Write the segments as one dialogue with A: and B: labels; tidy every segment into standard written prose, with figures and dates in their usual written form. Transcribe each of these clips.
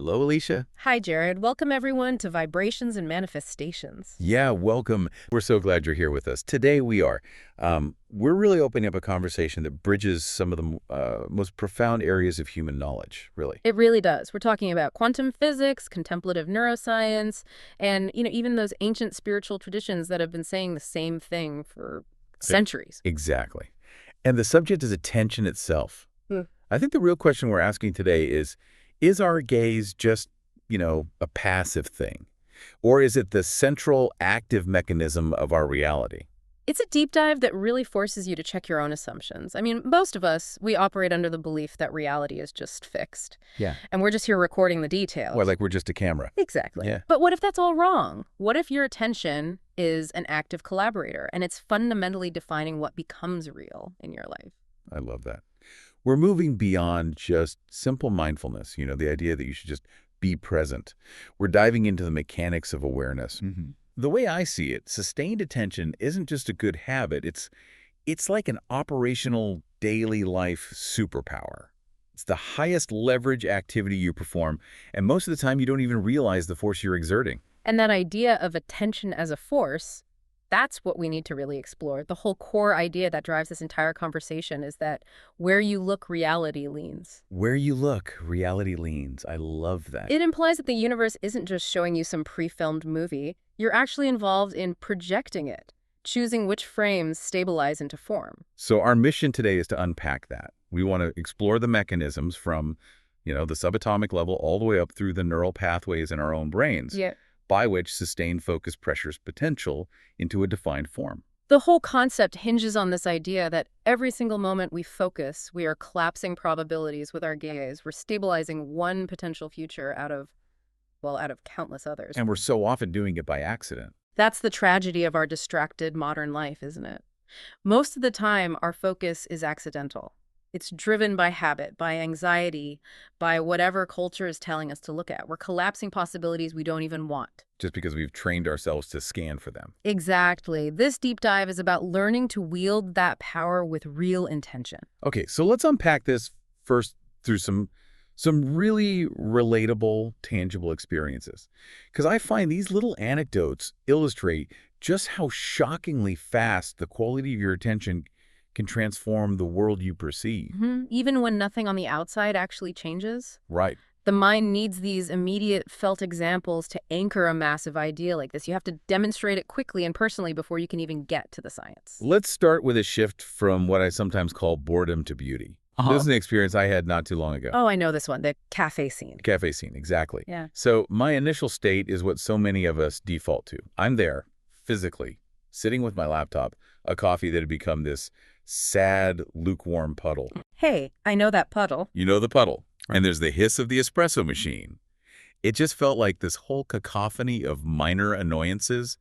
A: Hello, Alicia.
B: Hi, Jared. Welcome, everyone, to Vibrations and Manifestations.
A: Yeah, welcome. We're so glad you're here with us. Today we are. We're really opening up a conversation that bridges some of the most profound areas of human knowledge, really.
B: It really does. We're talking about quantum physics, contemplative neuroscience, and, even those ancient spiritual traditions that have been saying the same thing for centuries.
A: Exactly. And the subject is attention itself.
B: Hmm.
A: I think the real question we're asking today is our gaze just, a passive thing? Or is it the central active mechanism of our reality?
B: It's a deep dive that really forces you to check your own assumptions. I mean, most of us, we operate under the belief that reality is just fixed.
A: Yeah.
B: And we're just here recording the details.
A: Well, like we're just a camera.
B: Exactly.
A: Yeah.
B: But what if that's all wrong? What if your attention is an active collaborator and it's fundamentally defining what becomes real in your life?
A: I love that. We're moving beyond just simple mindfulness, the idea that you should just be present. We're diving into the mechanics of awareness.
B: Mm-hmm.
A: The way I see it, sustained attention isn't just a good habit. It's like an operational daily life superpower. It's the highest leverage activity you perform, and most of the time you don't even realize the force you're exerting.
B: And that idea of attention as a force, that's what we need to really explore. The whole core idea that drives this entire conversation is that where you look, reality leans.
A: Where you look, reality leans. I love that.
B: It implies that the universe isn't just showing you some pre-filmed movie. You're actually involved in projecting it, choosing which frames stabilize into form.
A: So our mission today is to unpack that. We want to explore the mechanisms from, the subatomic level all the way up through the neural pathways in our own brains.
B: Yeah.
A: By which sustained focus pressures potential into a defined form.
B: The whole concept hinges on this idea that every single moment we focus, we are collapsing probabilities with our gaze. We're stabilizing one potential future out of countless others.
A: And we're so often doing it by accident.
B: That's the tragedy of our distracted modern life, isn't it? Most of the time, our focus is accidental. It's driven by habit, by anxiety, by whatever culture is telling us to look at. We're collapsing possibilities we don't even want.
A: Just because we've trained ourselves to scan for them.
B: Exactly. This deep dive is about learning to wield that power with real intention.
A: Okay, so let's unpack this first through some really relatable, tangible experiences. Because I find these little anecdotes illustrate just how shockingly fast the quality of your attention can transform the world you perceive.
B: Mm-hmm. Even when nothing on the outside actually changes.
A: Right.
B: The mind needs these immediate felt examples to anchor a massive idea like this. You have to demonstrate it quickly and personally before you can even get to the science.
A: Let's start with a shift from what I sometimes call boredom to beauty. This is an experience I had not too long ago.
B: Oh, I know this one, the Café scene.
A: Café scene, exactly.
B: Yeah.
A: So my initial state is what so many of us default to. I'm there, physically, sitting with my laptop, a coffee that had become this sad, lukewarm puddle.
B: Hey, I know that puddle.
A: You know the puddle. Right. And there's the hiss of the espresso machine. It just felt like this whole cacophony of minor annoyances.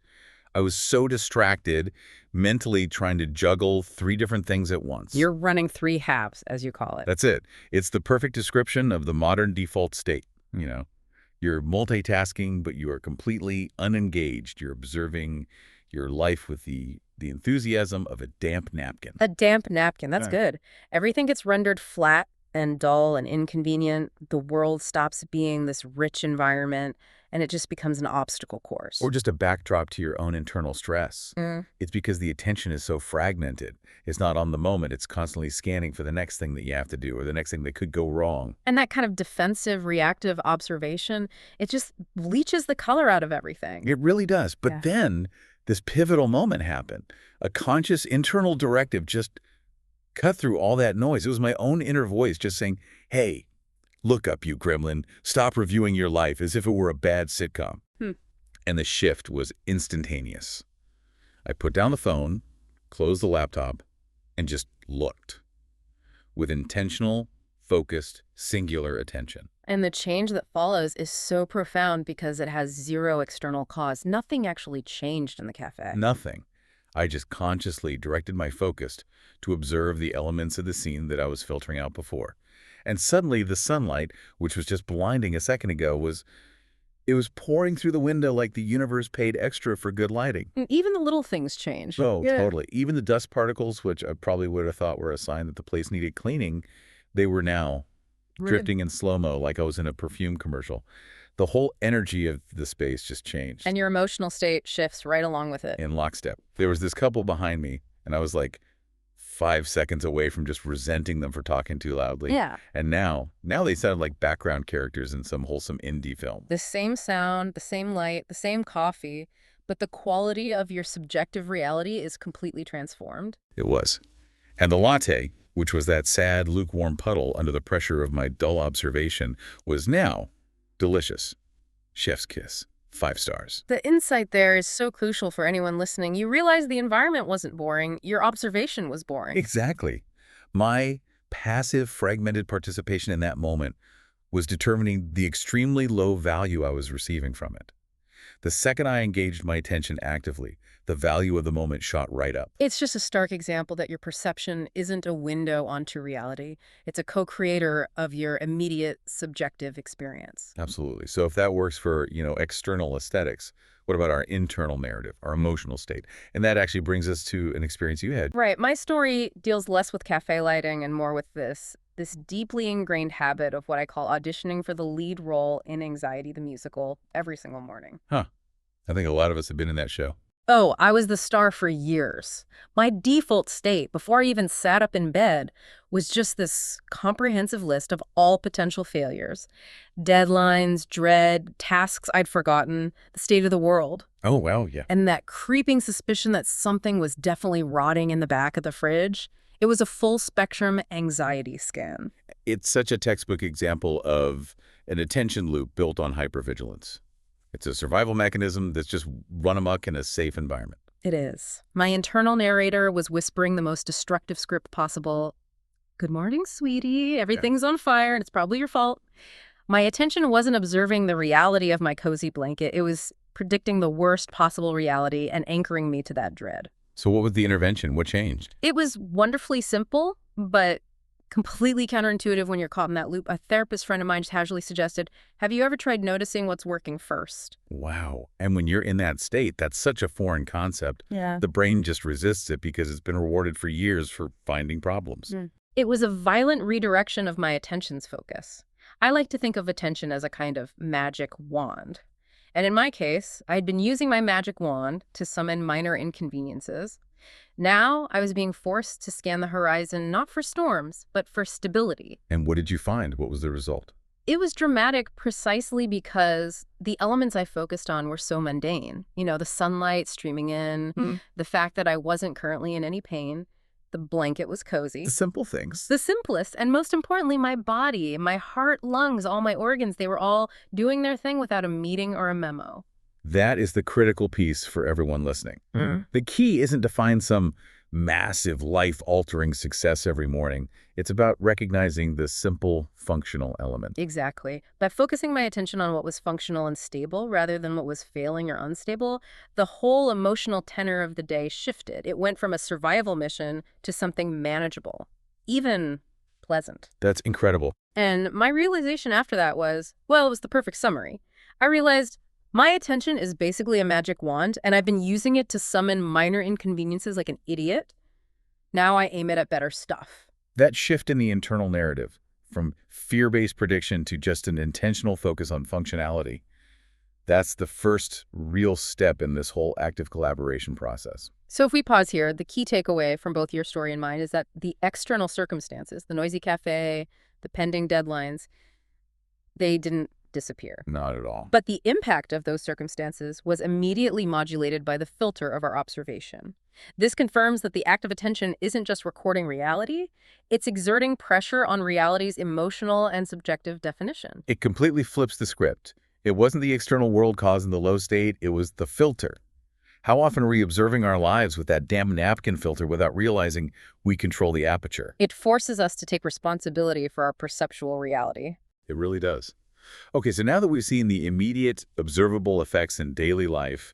A: I was so distracted, mentally trying to juggle 3 different things at once.
B: You're running 3 halves, as you call it.
A: That's it. It's the perfect description of the modern default state. You're multitasking, but you are completely unengaged. You're observing your life with the enthusiasm of a damp napkin.
B: A damp napkin, that's good. Everything gets rendered flat and dull and inconvenient. The world stops being this rich environment, and it just becomes an obstacle course.
A: Or just a backdrop to your own internal stress.
B: Mm.
A: It's because the attention is so fragmented. It's not on the moment. It's constantly scanning for the next thing that you have to do or the next thing that could go wrong.
B: And that kind of defensive, reactive observation, it just bleaches the color out of everything.
A: It really does. But then this pivotal moment happened. A conscious internal directive just cut through all that noise. It was my own inner voice just saying, hey, look up, you gremlin. Stop reviewing your life as if it were a bad sitcom. And the shift was instantaneous. I put down the phone, closed the laptop, and just looked with intentional, focused, singular attention.
B: And the change that follows is so profound because it has zero external cause. Nothing actually changed in the cafe.
A: Nothing. I just consciously directed my focus to observe the elements of the scene that I was filtering out before. And suddenly the sunlight, which was just blinding a second ago, was pouring through the window like the universe paid extra for good lighting.
B: And even the little things change.
A: Oh, totally. Even the dust particles, which I probably would have thought were a sign that the place needed cleaning, they were now drifting in slow-mo like I was in a perfume commercial. The whole energy of the space just changed
B: And your emotional state shifts right along with it.
A: in lockstep. There was this couple behind me, and I was like 5 seconds away from just resenting them for talking too loudly.
B: Yeah.
A: And now they sounded like background characters in some wholesome indie film.
B: The same sound, the same light, the same coffee, but the quality of your subjective reality is completely transformed.
A: It was. And the latte, which was that sad, lukewarm puddle under the pressure of my dull observation, was now delicious. Chef's kiss. 5 stars.
B: The insight there is so crucial for anyone listening. You realize the environment wasn't boring, your observation was boring.
A: Exactly. My passive, fragmented participation in that moment was determining the extremely low value I was receiving from it. The second I engaged my attention actively, the value of the moment shot right up.
B: It's just a stark example that your perception isn't a window onto reality. It's a co-creator of your immediate subjective experience.
A: Absolutely. So if that works for, external aesthetics, what about our internal narrative, our emotional state? And that actually brings us to an experience you had.
B: Right. My story deals less with cafe lighting and more with this deeply ingrained habit of what I call auditioning for the lead role in Anxiety the Musical every single morning.
A: Huh. I think a lot of us have been in that show.
B: Oh, I was the star for years. My default state, before I even sat up in bed, was just this comprehensive list of all potential failures. Deadlines, dread, tasks I'd forgotten, the state of the world.
A: Oh, well, yeah.
B: And that creeping suspicion that something was definitely rotting in the back of the fridge. It was a full-spectrum anxiety scan.
A: It's such a textbook example of an attention loop built on hypervigilance. It's a survival mechanism that's just run amok in a safe environment.
B: It is. My internal narrator was whispering the most destructive script possible. Good morning, sweetie. Everything's on fire, and it's probably your fault. My attention wasn't observing the reality of my cozy blanket. It was predicting the worst possible reality and anchoring me to that dread.
A: So what was the intervention? What changed?
B: It was wonderfully simple, but completely counterintuitive when you're caught in that loop. A therapist friend of mine casually suggested, have you ever tried noticing what's working first?
A: Wow. And when you're in that state, that's such a foreign concept.
B: Yeah.
A: The brain just resists it because it's been rewarded for years for finding problems.
B: It was a violent redirection of my attention's focus. I like to think of attention as a kind of magic wand. And in my case, I had been using my magic wand to summon minor inconveniences. Now I was being forced to scan the horizon not for storms, but for stability.
A: And what did you find? What was the result?
B: It was dramatic precisely because the elements I focused on were so mundane. The sunlight streaming in, the fact that I wasn't currently in any pain, the blanket was cozy.
A: The simple things.
B: The simplest, and most importantly, my body, my heart, lungs, all my organs, they were all doing their thing without a meeting or a memo.
A: That is the critical piece for everyone listening. The key isn't to find some massive, life-altering success every morning. It's about recognizing the simple, functional element.
B: Exactly. By focusing my attention on what was functional and stable rather than what was failing or unstable, the whole emotional tenor of the day shifted. It went from a survival mission to something manageable, even pleasant.
A: That's incredible.
B: And my realization after that was, well, it was the perfect summary. I realized my attention is basically a magic wand, and I've been using it to summon minor inconveniences like an idiot. Now I aim it at better stuff.
A: That shift in the internal narrative, from fear-based prediction to just an intentional focus on functionality, that's the first real step in this whole active collaboration process.
B: So if we pause here, the key takeaway from both your story and mine is that the external circumstances, the noisy cafe, the pending deadlines, they didn't disappear.
A: Not at all.
B: But the impact of those circumstances was immediately modulated by the filter of our observation. This confirms that the act of attention isn't just recording reality, it's exerting pressure on reality's emotional and subjective definition.
A: It completely flips the script. It wasn't the external world causing the low state, it was the filter. How often are we observing our lives with that damn napkin filter without realizing we control the aperture?
B: It forces us to take responsibility for our perceptual reality.
A: It really does. Okay, so now that we've seen the immediate, observable effects in daily life,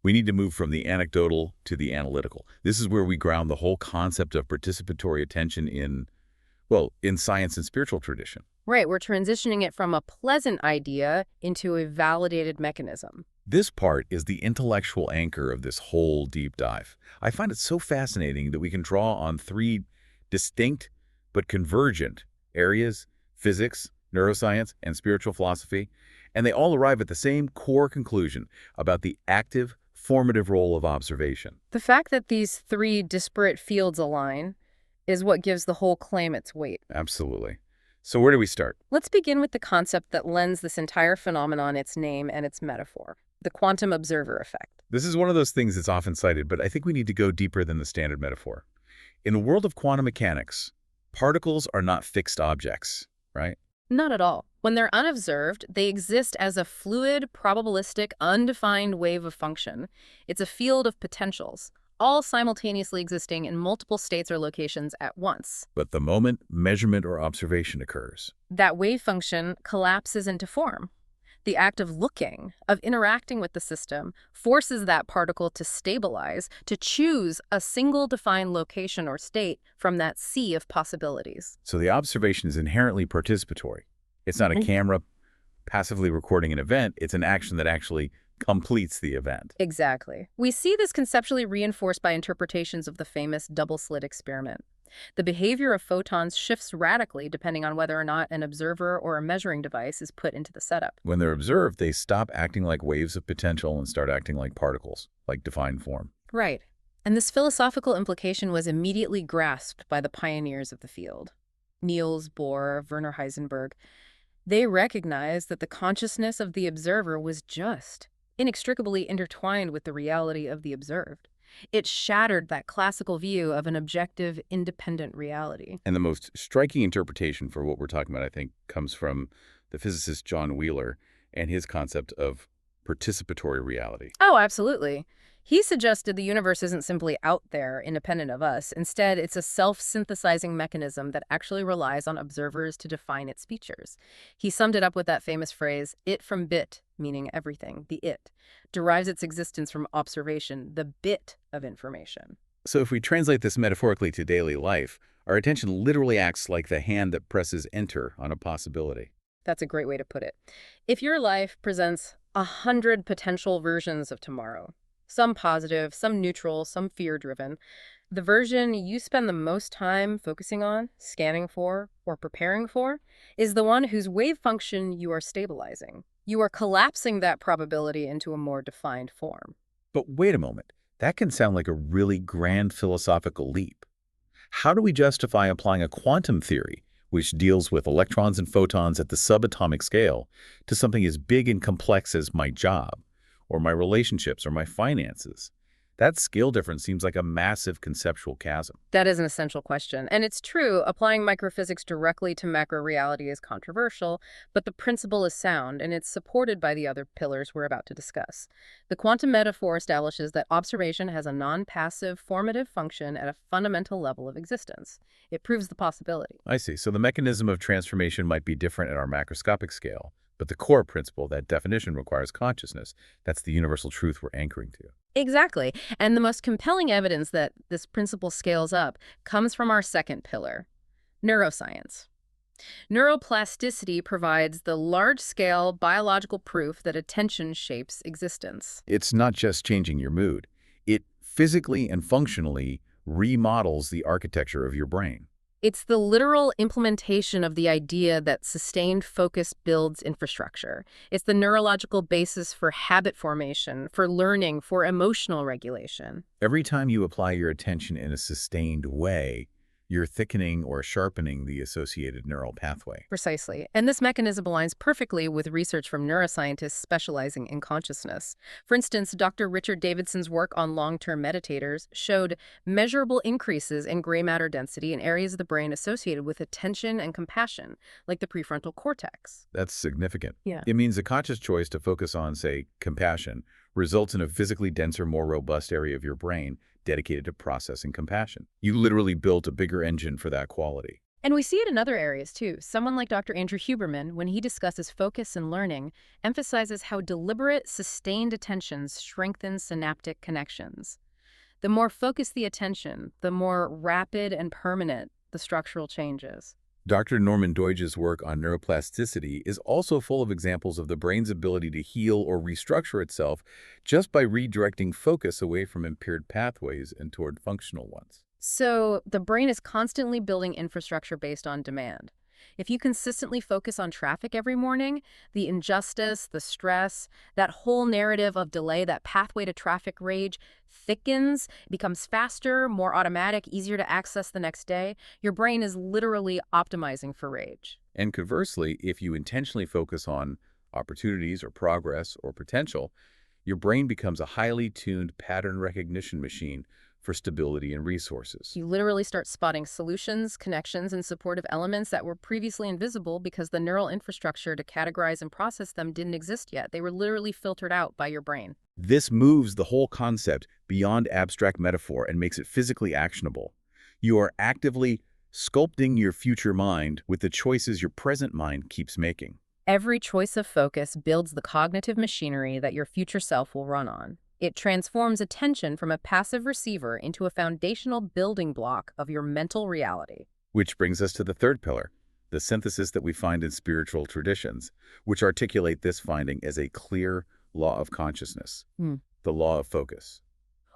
A: we need to move from the anecdotal to the analytical. This is where we ground the whole concept of participatory attention in science and spiritual tradition.
B: Right, we're transitioning it from a pleasant idea into a validated mechanism.
A: This part is the intellectual anchor of this whole deep dive. I find it so fascinating that we can draw on 3 distinct but convergent areas: physics, neuroscience, and spiritual philosophy, and they all arrive at the same core conclusion about the active, formative role of observation.
B: The fact that these three disparate fields align is what gives the whole claim its weight.
A: Absolutely. So where do we start?
B: Let's begin with the concept that lends this entire phenomenon its name and its metaphor, the quantum observer effect.
A: This is one of those things that's often cited, but I think we need to go deeper than the standard metaphor. In the world of quantum mechanics, particles are not fixed objects, right?
B: Not at all. When they're unobserved, they exist as a fluid, probabilistic, undefined wave of function. It's a field of potentials, all simultaneously existing in multiple states or locations at once.
A: But the moment measurement or observation occurs,
B: That wave function collapses into form. The act of looking, of interacting with the system, forces that particle to stabilize, to choose a single defined location or state from that sea of possibilities.
A: so the observation is inherently participatory. It's not a
B: Mhm.
A: camera passively recording an event, it's an action that actually completes the event.
B: Exactly. We see this conceptually reinforced by interpretations of the famous double-slit experiment. The behavior of photons shifts radically depending on whether or not an observer or a measuring device is put into the setup.
A: When they're observed, they stop acting like waves of potential and start acting like particles, like defined form.
B: Right. And this philosophical implication was immediately grasped by the pioneers of the field. Niels Bohr, Werner Heisenberg. They recognized that the consciousness of the observer was just, inextricably intertwined with the reality of the observed. It shattered that classical view of an objective, independent reality.
A: And the most striking interpretation for what we're talking about, I think, comes from the physicist John Wheeler and his concept of participatory reality.
B: Oh, absolutely. He suggested the universe isn't simply out there, independent of us. Instead, it's a self-synthesizing mechanism that actually relies on observers to define its features. He summed it up with that famous phrase, it from bit, meaning everything, the it, derives its existence from observation, the bit of information.
A: So if we translate this metaphorically to daily life, our attention literally acts like the hand that presses enter on a possibility.
B: That's a great way to put it. If your life presents 100 potential versions of tomorrow, some positive, some neutral, some fear-driven, the version you spend the most time focusing on, scanning for, or preparing for is the one whose wave function you are stabilizing. You are collapsing that probability into a more defined form.
A: But wait a moment, that can sound like a really grand philosophical leap. How do we justify applying a quantum theory, which deals with electrons and photons at the subatomic scale, to something as big and complex as my job, or my relationships, or my finances? That scale difference seems like a massive conceptual chasm.
B: That is an essential question. And it's true, applying microphysics directly to macro reality is controversial, but the principle is sound, and it's supported by the other pillars we're about to discuss. The quantum metaphor establishes that observation has a non-passive, formative function at a fundamental level of existence. It proves the possibility.
A: I see. So the mechanism of transformation might be different at our macroscopic scale, but the core principle, that definition, requires consciousness. That's the universal truth we're anchoring to.
B: Exactly. And the most compelling evidence that this principle scales up comes from our second pillar, neuroscience. Neuroplasticity provides the large-scale biological proof that attention shapes existence.
A: It's not just changing your mood. It physically and functionally remodels the architecture of your brain.
B: It's the literal implementation of the idea that sustained focus builds infrastructure. It's the neurological basis for habit formation, for learning, for emotional regulation.
A: Every time you apply your attention in a sustained way, you're thickening or sharpening the associated neural pathway.
B: Precisely. And this mechanism aligns perfectly with research from neuroscientists specializing in consciousness. For instance, Dr. Richard Davidson's work on long-term meditators showed measurable increases in gray matter density in areas of the brain associated with attention and compassion, like the prefrontal cortex.
A: That's significant.
B: Yeah.
A: It means a conscious choice to focus on, say, compassion results in a physically denser, more robust area of your brain dedicated to processing compassion. You literally built a bigger engine for that quality.
B: And we see it in other areas, too. Someone like Dr. Andrew Huberman, when he discusses focus and learning, emphasizes how deliberate, sustained attention strengthens synaptic connections. The more focused the attention, the more rapid and permanent the structural changes.
A: Dr. Norman Doidge's work on neuroplasticity is also full of examples of the brain's ability to heal or restructure itself just by redirecting focus away from impaired pathways and toward functional ones.
B: So the brain is constantly building infrastructure based on demand. If you consistently focus on traffic every morning, the injustice, the stress, that whole narrative of delay, that pathway to traffic rage thickens, becomes faster, more automatic, easier to access the next day. Your brain is literally optimizing for rage.
A: And conversely, if you intentionally focus on opportunities or progress or potential, your brain becomes a highly tuned pattern recognition machine for stability and resources.
B: You literally start spotting solutions, connections, and supportive elements that were previously invisible because the neural infrastructure to categorize and process them didn't exist yet. They were literally filtered out by your brain.
A: This moves the whole concept beyond abstract metaphor and makes it physically actionable. You are actively sculpting your future mind with the choices your present mind keeps making.
B: Every choice of focus builds the cognitive machinery that your future self will run on. It transforms attention from a passive receiver into a foundational building block of your mental reality.
A: Which brings us to the third pillar, the synthesis that we find in spiritual traditions, which articulate this finding as a clear law of consciousness, the law of focus.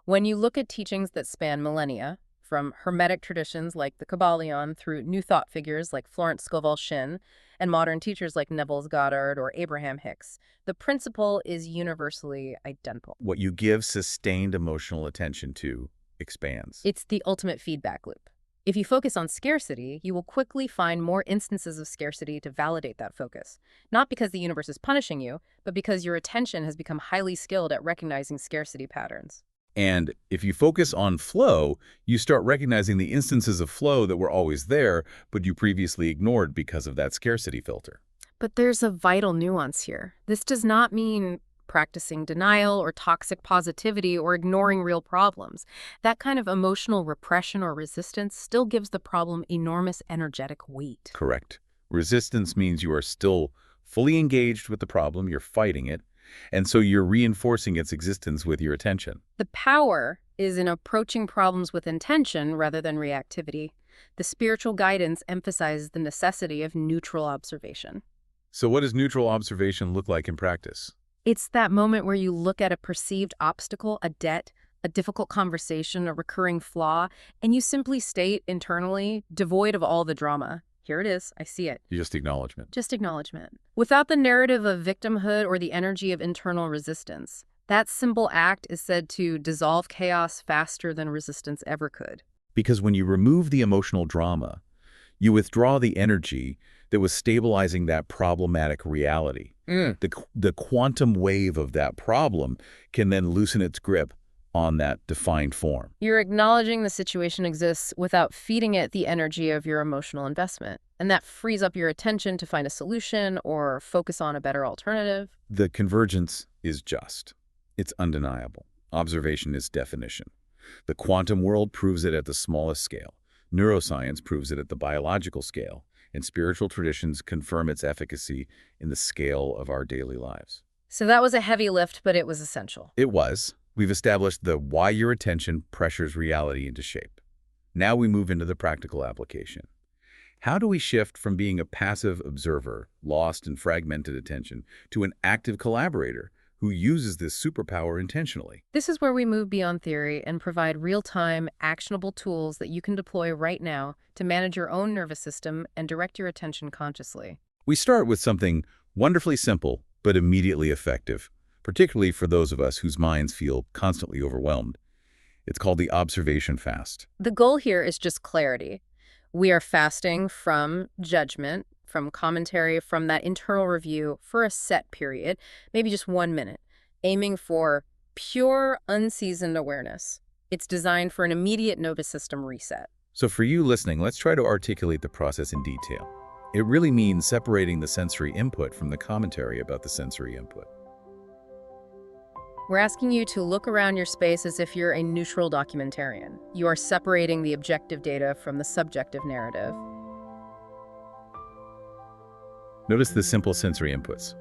B: When you look at teachings that span millennia, from Hermetic traditions like the Kabbalion through new thought figures like Florence Scovel Shinn and modern teachers like Neville Goddard or Abraham Hicks, the principle is universally identical.
A: What you give sustained emotional attention to expands.
B: It's the ultimate feedback loop. If you focus on scarcity, you will quickly find more instances of scarcity to validate that focus. Not because the universe is punishing you, but because your attention has become highly skilled at recognizing scarcity patterns.
A: And if you focus on flow, you start recognizing the instances of flow that were always there, but you previously ignored because of that scarcity filter.
B: But there's a vital nuance here. This does not mean practicing denial or toxic positivity or ignoring real problems. That kind of emotional repression or resistance still gives the problem enormous energetic weight.
A: Correct. Resistance means you are still fully engaged with the problem, you're fighting it, and so you're reinforcing its existence with your attention.
B: The power is in approaching problems with intention rather than reactivity. The spiritual guidance emphasizes the necessity of neutral observation.
A: So what does neutral observation look like in practice?
B: It's that moment where you look at a perceived obstacle, a debt, a difficult conversation, a recurring flaw, and you simply state internally, devoid of all the drama, here it is, I see it.
A: Just acknowledgement.
B: Just acknowledgement. Without the narrative of victimhood or the energy of internal resistance. That simple act is said to dissolve chaos faster than resistance ever could.
A: Because when you remove the emotional drama, you withdraw the energy that was stabilizing that problematic reality. The quantum wave of that problem can then loosen its grip on that defined form.
B: You're acknowledging the situation exists without feeding it the energy of your emotional investment. And that frees up your attention to find a solution or focus on a better alternative.
A: The convergence is just. It's undeniable. Observation is definition. The quantum world proves it at the smallest scale. Neuroscience proves it at the biological scale. And spiritual traditions confirm its efficacy in the scale of our daily lives.
B: So that was a heavy lift, but it was essential.
A: It was. We've established the why your attention pressures reality into shape. Now we move into the practical application. How do we shift from being a passive observer, lost in fragmented attention, to an active collaborator who uses this superpower intentionally?
B: This is where we move beyond theory and provide real-time, actionable tools that you can deploy right now to manage your own nervous system and direct your attention consciously.
A: We start with something wonderfully simple but immediately effective, particularly for those of us whose minds feel constantly overwhelmed. It's called the observation fast.
B: The goal here is just clarity. We are fasting from judgment, from commentary, from that internal review for a set period, maybe just 1 minute, aiming for pure, unseasoned awareness. It's designed for an immediate nervous system reset.
A: So for you listening, let's try to articulate the process in detail. It really means separating the sensory input from the commentary about the sensory input.
B: We're asking you to look around your space as if you're a neutral documentarian. You are separating the objective data from the subjective narrative.
A: Notice the simple sensory inputs.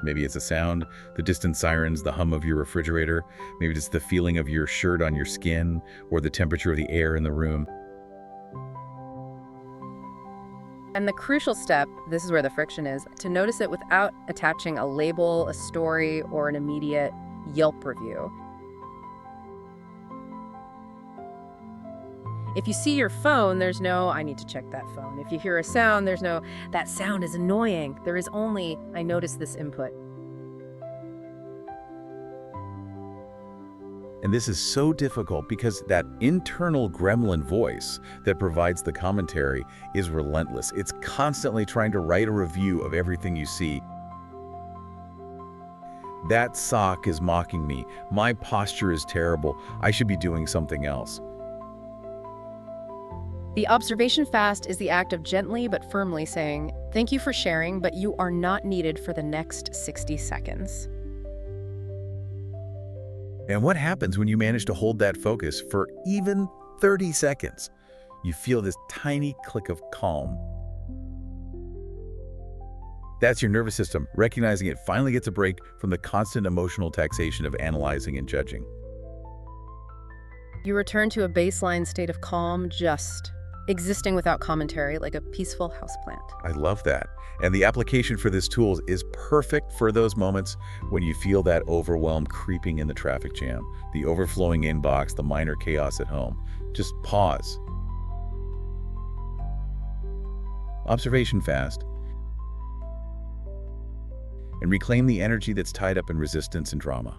A: Maybe it's a sound, the distant sirens, the hum of your refrigerator. Maybe it's the feeling of your shirt on your skin or the temperature of the air in the room.
B: And the crucial step, this is where the friction is, to notice it without attaching a label, a story, or an immediate Yelp review. If you see your phone, there's no, I need to check that phone. If you hear a sound, there's no, that sound is annoying. There is only, I notice this input.
A: And this is so difficult because that internal gremlin voice that provides the commentary is relentless. It's constantly trying to write a review of everything you see. That sock is mocking me. My posture is terrible. I should be doing something else.
B: The observation fast is the act of gently but firmly saying, thank you for sharing, but you are not needed for the next 60 seconds.
A: And what happens when you manage to hold that focus for even 30 seconds? You feel this tiny click of calm. That's your nervous system recognizing it finally gets a break from the constant emotional taxation of analyzing and judging.
B: You return to a baseline state of calm, just existing without commentary, like a peaceful houseplant.
A: I love that. And the application for this tool is perfect for those moments when you feel that overwhelm creeping in the traffic jam, the overflowing inbox, the minor chaos at home. Just pause. Observation fast. And reclaim the energy that's tied up in resistance and drama.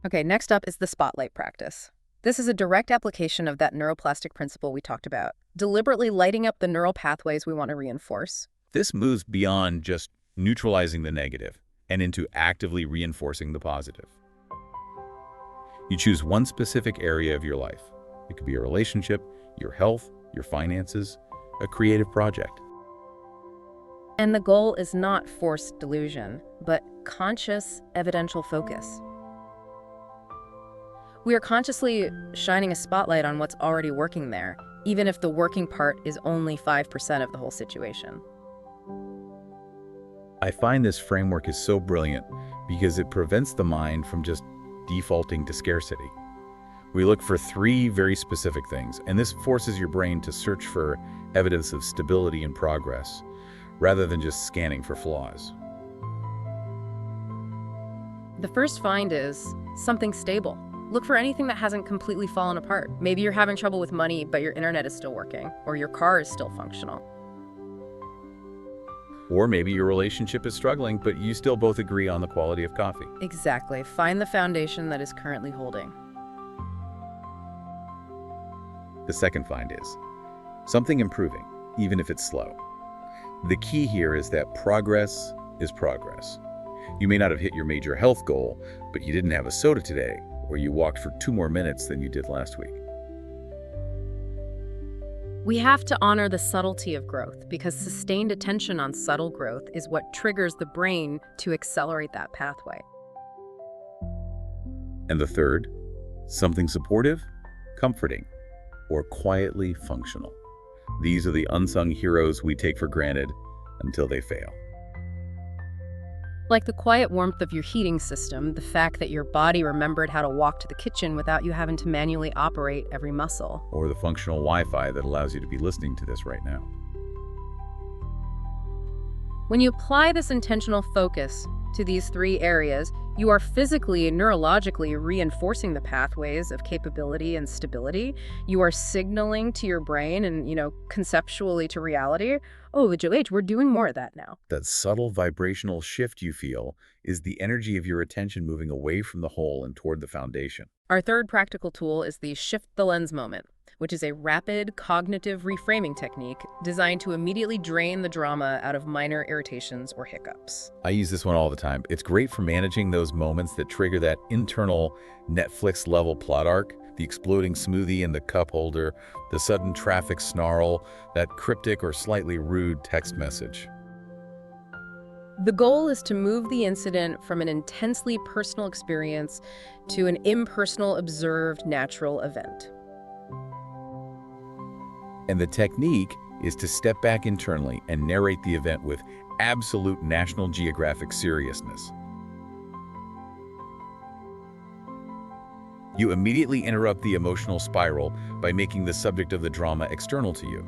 B: Okay, next up is the spotlight practice. This is a direct application of that neuroplastic principle we talked about, deliberately lighting up the neural pathways we want to reinforce.
A: This moves beyond just neutralizing the negative and into actively reinforcing the positive. You choose one specific area of your life. It could be a relationship, your health, your finances, a creative project.
B: And the goal is not forced delusion, but conscious, evidential focus. We are consciously shining a spotlight on what's already working there, even if the working part is only 5% of the whole situation.
A: I find this framework is so brilliant because it prevents the mind from just defaulting to scarcity. We look for three very specific things, and this forces your brain to search for evidence of stability and progress, rather than just scanning for flaws.
B: The first find is something stable. Look for anything that hasn't completely fallen apart. Maybe you're having trouble with money, but your internet is still working, or your car is still functional.
A: Or maybe your relationship is struggling, but you still both agree on the quality of coffee.
B: Exactly. Find the foundation that is currently holding.
A: The second find is something improving, even if it's slow. The key here is that progress is progress. You may not have hit your major health goal, but you didn't have a soda today, or you walked for 2 more minutes than you did last week.
B: We have to honor the subtlety of growth because sustained attention on subtle growth is what triggers the brain to accelerate that pathway.
A: And the third, something supportive, comforting, or quietly functional. These are the unsung heroes we take for granted until they fail.
B: Like the quiet warmth of your heating system, the fact that your body remembered how to walk to the kitchen without you having to manually operate every muscle.
A: Or the functional Wi-Fi that allows you to be listening to this right now.
B: When you apply this intentional focus to these three areas, you are physically and neurologically reinforcing the pathways of capability and stability. You are signaling to your brain and, conceptually to reality, oh, we're doing more of that now.
A: That subtle vibrational shift you feel is the energy of your attention moving away from the whole and toward the foundation.
B: Our third practical tool is the shift the lens moment, which is a rapid cognitive reframing technique designed to immediately drain the drama out of minor irritations or hiccups.
A: I use this one all the time. It's great for managing those moments that trigger that internal Netflix-level plot arc, the exploding smoothie in the cup holder, the sudden traffic snarl, that cryptic or slightly rude text message.
B: The goal is to move the incident from an intensely personal experience to an impersonal, observed, natural event.
A: And the technique is to step back internally and narrate the event with absolute National Geographic seriousness. You immediately interrupt the emotional spiral by making the subject of the drama external to you.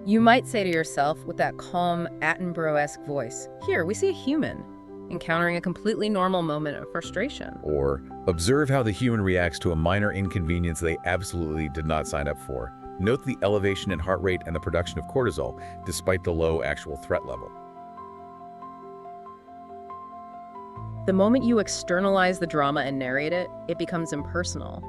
B: You might say to yourself with that calm, Attenborough-esque voice, here, we see a human. encountering a completely normal moment of frustration.
A: Or observe how the human reacts to a minor inconvenience they absolutely did not sign up for. Note the elevation in heart rate and the production of cortisol, despite the low actual threat level.
B: The moment you externalize the drama and narrate it, it becomes impersonal.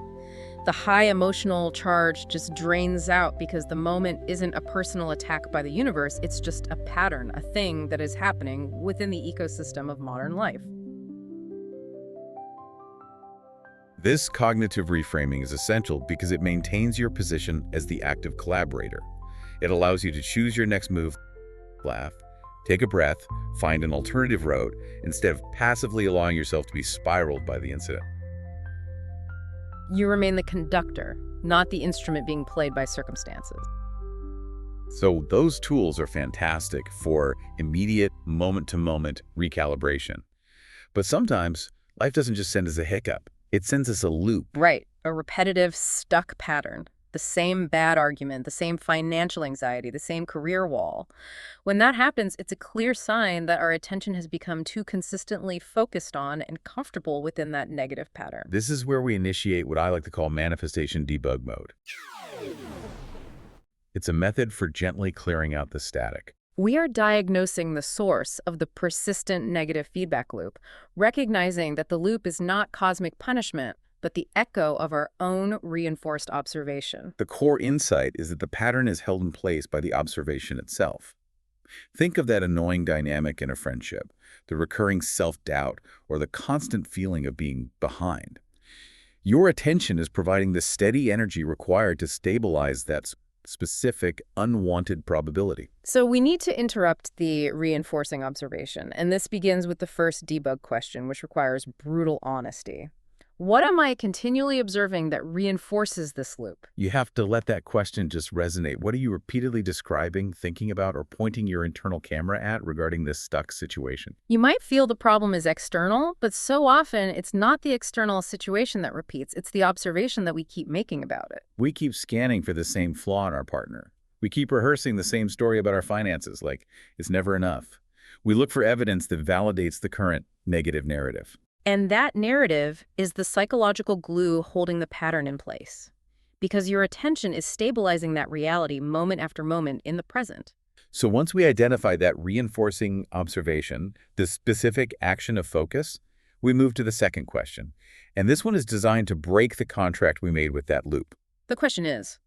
B: The high emotional charge just drains out because the moment isn't a personal attack by the universe, it's just a pattern, a thing that is happening within the ecosystem of modern life.
A: This cognitive reframing is essential because it maintains your position as the active collaborator. It allows you to choose your next move, laugh, take a breath, find an alternative route, instead of passively allowing yourself to be spiraled by the incident.
B: You remain the conductor, not the instrument being played by circumstances.
A: So those tools are fantastic for immediate, moment-to-moment recalibration. But sometimes, life doesn't just send us a hiccup. It sends us a loop.
B: Right, a repetitive, stuck pattern. The same bad argument, the same financial anxiety, the same career wall. When that happens, it's a clear sign that our attention has become too consistently focused on and comfortable within that negative pattern.
A: This is where we initiate what I like to call manifestation debug mode. It's a method for gently clearing out the static.
B: We are diagnosing the source of the persistent negative feedback loop, recognizing that the loop is not cosmic punishment, but the echo of our own reinforced observation.
A: The core insight is that the pattern is held in place by the observation itself. Think of that annoying dynamic in a friendship, the recurring self-doubt, or the constant feeling of being behind. Your attention is providing the steady energy required to stabilize that specific, unwanted probability.
B: So we need to interrupt the reinforcing observation, and this begins with the first debug question, which requires brutal honesty. What am I continually observing that reinforces this loop?
A: You have to let that question just resonate. What are you repeatedly describing, thinking about, or pointing your internal camera at regarding this stuck situation?
B: You might feel the problem is external, but so often it's not the external situation that repeats, it's the observation that we keep making about it.
A: We keep scanning for the same flaw in our partner. We keep rehearsing the same story about our finances, like it's never enough. We look for evidence that validates the current negative narrative.
B: And that narrative is the psychological glue holding the pattern in place, because your attention is stabilizing that reality moment after moment in the present.
A: So once we identify that reinforcing observation, the specific action of focus, we move to the second question. And this one is designed to break the contract we made with that loop.
B: The question is,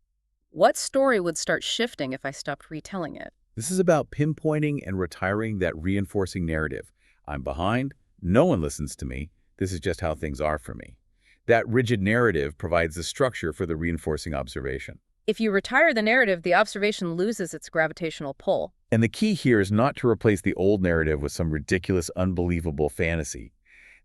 B: what story would start shifting if I stopped retelling it?
A: This is about pinpointing and retiring that reinforcing narrative. I'm behind. No one listens to me. This is just how things are for me. That rigid narrative provides the structure for the reinforcing observation.
B: If you retire the narrative, the observation loses its gravitational pull.
A: And the key here is not to replace the old narrative with some ridiculous, unbelievable fantasy.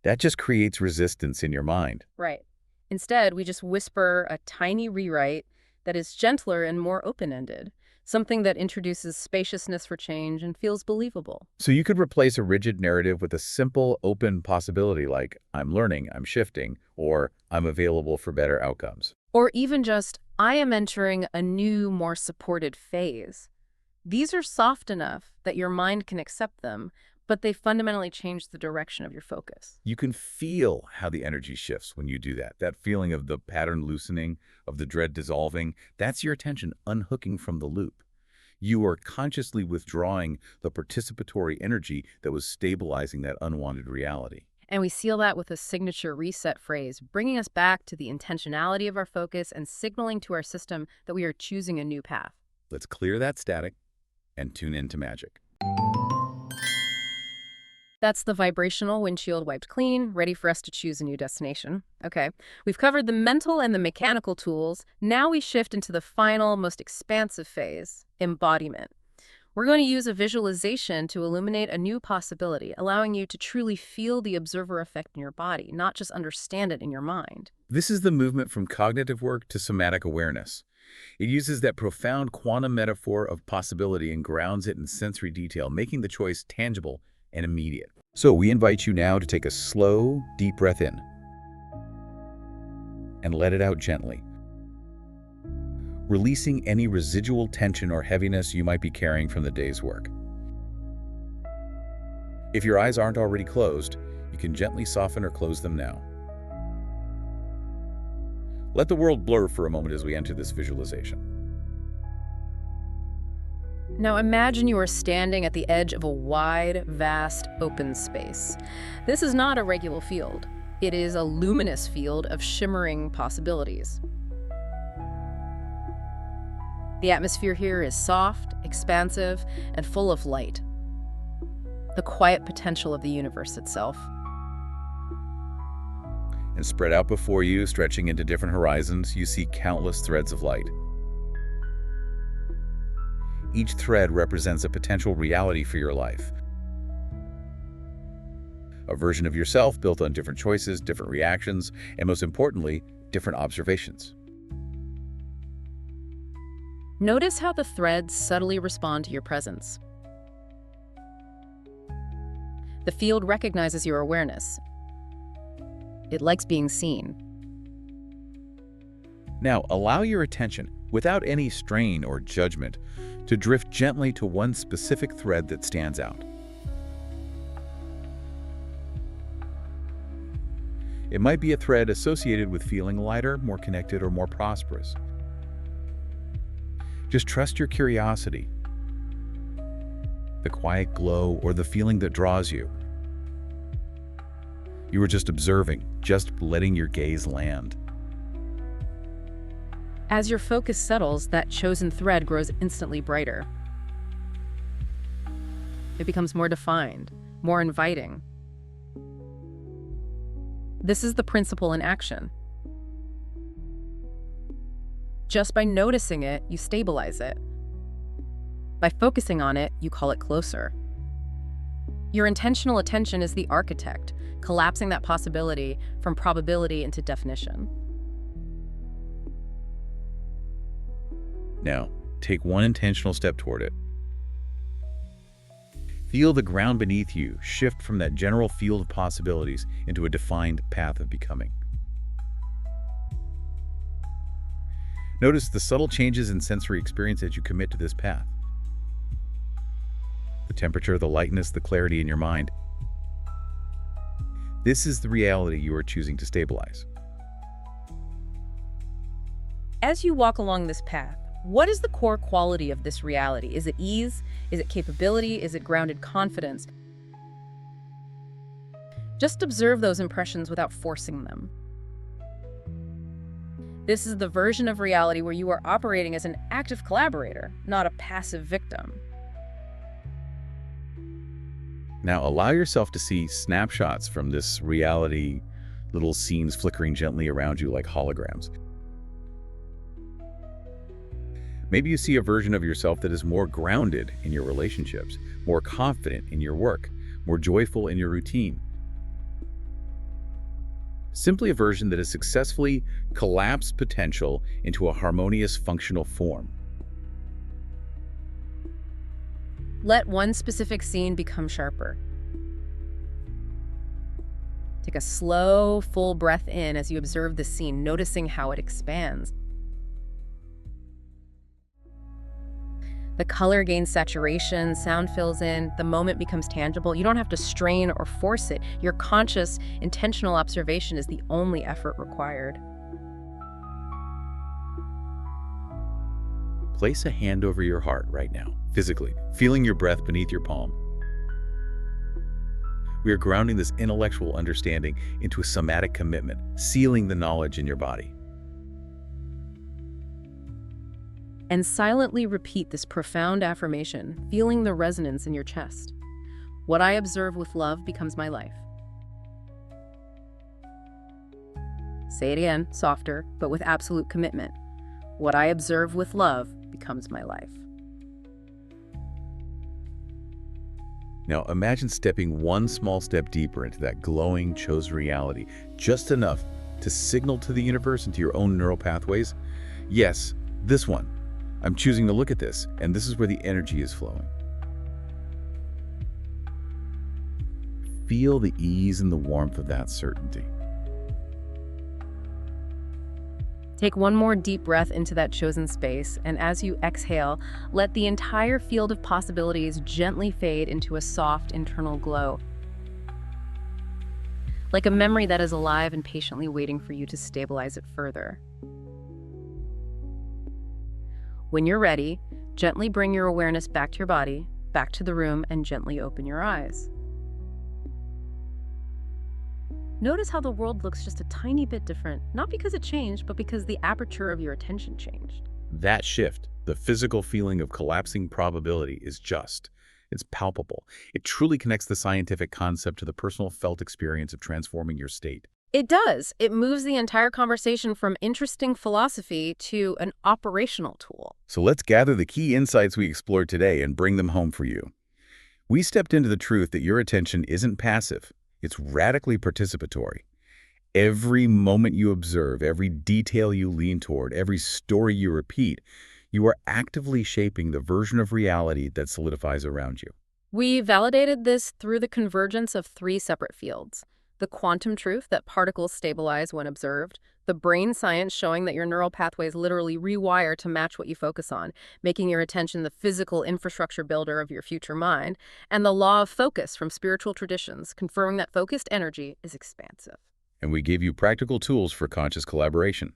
A: That just creates resistance in your mind.
B: Right. Instead, we just whisper a tiny rewrite that is gentler and more open-ended. Something that introduces spaciousness for change and feels believable.
A: So you could replace a rigid narrative with a simple, open possibility like, I'm learning, I'm shifting, or I'm available for better outcomes.
B: Or even just, I am entering a new, more supported phase. These are soft enough that your mind can accept them, but they fundamentally change the direction of your focus.
A: You can feel how the energy shifts when you do that. That feeling of the pattern loosening, of the dread dissolving, that's your attention unhooking from the loop. You are consciously withdrawing the participatory energy that was stabilizing that unwanted reality.
B: And we seal that with a signature reset phrase, bringing us back to the intentionality of our focus and signaling to our system that we are choosing a new path.
A: Let's clear that static and tune into magic.
B: That's the vibrational windshield wiped clean, ready for us to choose a new destination. Okay, we've covered the mental and the mechanical tools. Now we shift into the final, most expansive phase, embodiment. We're going to use a visualization to illuminate a new possibility, allowing you to truly feel the observer effect in your body, not just understand it in your mind.
A: This is the movement from cognitive work to somatic awareness. It uses that profound quantum metaphor of possibility and grounds it in sensory detail, making the choice tangible and immediate. So we invite you now to take a slow, deep breath in and let it out gently, releasing any residual tension or heaviness you might be carrying from the day's work. If your eyes aren't already closed, you can gently soften or close them now. Let the world blur for a moment as we enter this visualization.
B: Now imagine you are standing at the edge of a wide, vast, open space. This is not a regular field. It is a luminous field of shimmering possibilities. The atmosphere here is soft, expansive, and full of light. The quiet potential of the universe itself.
A: And spread out before you, stretching into different horizons, you see countless threads of light. Each thread represents a potential reality for your life. A version of yourself built on different choices, different reactions, and most importantly, different observations.
B: Notice how the threads subtly respond to your presence. The field recognizes your awareness. It likes being seen.
A: Now, allow your attention, without any strain or judgment, to drift gently to one specific thread that stands out. It might be a thread associated with feeling lighter, more connected, or more prosperous. Just trust your curiosity, the quiet glow, or the feeling that draws you. You are just observing, just letting your gaze land.
B: As your focus settles, that chosen thread grows instantly brighter. It becomes more defined, more inviting. This is the principle in action. Just by noticing it, you stabilize it. By focusing on it, you call it closer. Your intentional attention is the architect, collapsing that possibility from probability into definition.
A: Now, take one intentional step toward it. Feel the ground beneath you shift from that general field of possibilities into a defined path of becoming. Notice the subtle changes in sensory experience as you commit to this path. The temperature, the lightness, the clarity in your mind. This is the reality you are choosing to stabilize.
B: As you walk along this path, what is the core quality of this reality? Is it ease? Is it capability? Is it grounded confidence? Just observe those impressions without forcing them. This is the version of reality where you are operating as an active collaborator, not a passive victim.
A: Now allow yourself to see snapshots from this reality, little scenes flickering gently around you like holograms. Maybe you see a version of yourself that is more grounded in your relationships, more confident in your work, more joyful in your routine. Simply a version that has successfully collapsed potential into a harmonious, functional form.
B: Let one specific scene become sharper. Take a slow, full breath in as you observe the scene, noticing how it expands. The color gains saturation, sound fills in, the moment becomes tangible. You don't have to strain or force it. Your conscious, intentional observation is the only effort required.
A: Place a hand over your heart right now, physically, feeling your breath beneath your palm. We are grounding this intellectual understanding into a somatic commitment, sealing the knowledge in your body.
B: And silently repeat this profound affirmation, feeling the resonance in your chest. What I observe with love becomes my life. Say it again, softer, but with absolute commitment. What I observe with love becomes my life.
A: Now imagine stepping one small step deeper into that glowing, chosen reality, just enough to signal to the universe and to your own neural pathways, yes, this one. I'm choosing to look at this, and this is where the energy is flowing. Feel the ease and the warmth of that certainty.
B: Take one more deep breath into that chosen space, and as you exhale, let the entire field of possibilities gently fade into a soft internal glow, like a memory that is alive and patiently waiting for you to stabilize it further. When you're ready, gently bring your awareness back to your body, back to the room, and gently open your eyes. Notice how the world looks just a tiny bit different, not because it changed, but because the aperture of your attention changed.
A: That shift, the physical feeling of collapsing probability, it's palpable. It truly connects the scientific concept to the personal felt experience of transforming your state.
B: It does. It moves the entire conversation from interesting philosophy to an operational tool.
A: So let's gather the key insights we explored today and bring them home for you. We stepped into the truth that your attention isn't passive. It's radically participatory. Every moment you observe, every detail you lean toward, every story you repeat, you are actively shaping the version of reality that solidifies around you.
B: We validated this through the convergence of three separate fields: the quantum truth that particles stabilize when observed, the brain science showing that your neural pathways literally rewire to match what you focus on, making your attention the physical infrastructure builder of your future mind, and the law of focus from spiritual traditions, confirming that focused energy is expansive.
A: And we gave you practical tools for conscious collaboration.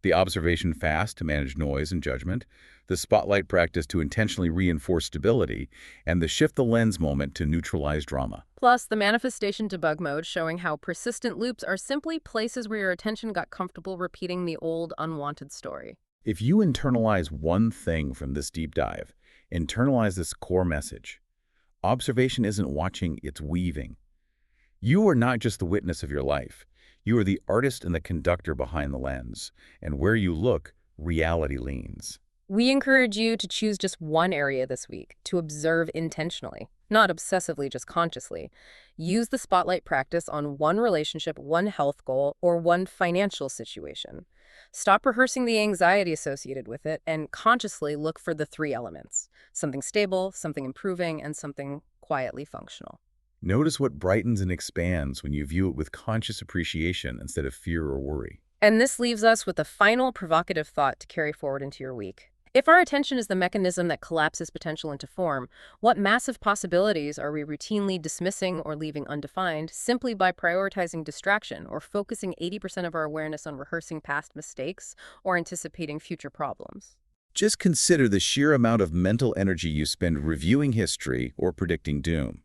A: The observation fast to manage noise and judgment, the spotlight practice to intentionally reinforce stability, and the shift the lens moment to neutralize drama.
B: Plus, the manifestation debug mode showing how persistent loops are simply places where your attention got comfortable repeating the old, unwanted story.
A: If you internalize one thing from this deep dive, internalize this core message. Observation isn't watching, it's weaving. You are not just the witness of your life. You are the artist and the conductor behind the lens. And where you look, reality leans.
B: We encourage you to choose just one area this week to observe intentionally, not obsessively, just consciously. Use the spotlight practice on one relationship, one health goal, or one financial situation. Stop rehearsing the anxiety associated with it and consciously look for the three elements: something stable, something improving, and something quietly functional.
A: Notice what brightens and expands when you view it with conscious appreciation instead of fear or worry.
B: And this leaves us with a final provocative thought to carry forward into your week. If our attention is the mechanism that collapses potential into form, what massive possibilities are we routinely dismissing or leaving undefined simply by prioritizing distraction or focusing 80% of our awareness on rehearsing past mistakes or anticipating future problems?
A: Just consider the sheer amount of mental energy you spend reviewing history or predicting doom.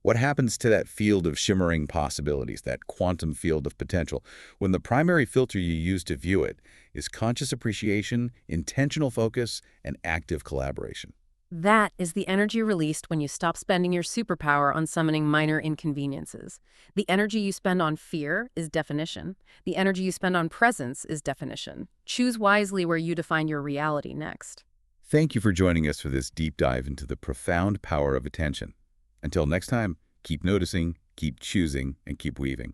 A: What happens to that field of shimmering possibilities, that quantum field of potential, when the primary filter you use to view it is conscious appreciation, intentional focus, and active collaboration?
B: That is the energy released when you stop spending your superpower on summoning minor inconveniences. The energy you spend on fear is definition. The energy you spend on presence is definition. Choose wisely where you define your reality next.
A: Thank you for joining us for this deep dive into the profound power of attention. Until next time, keep noticing, keep choosing, and keep weaving.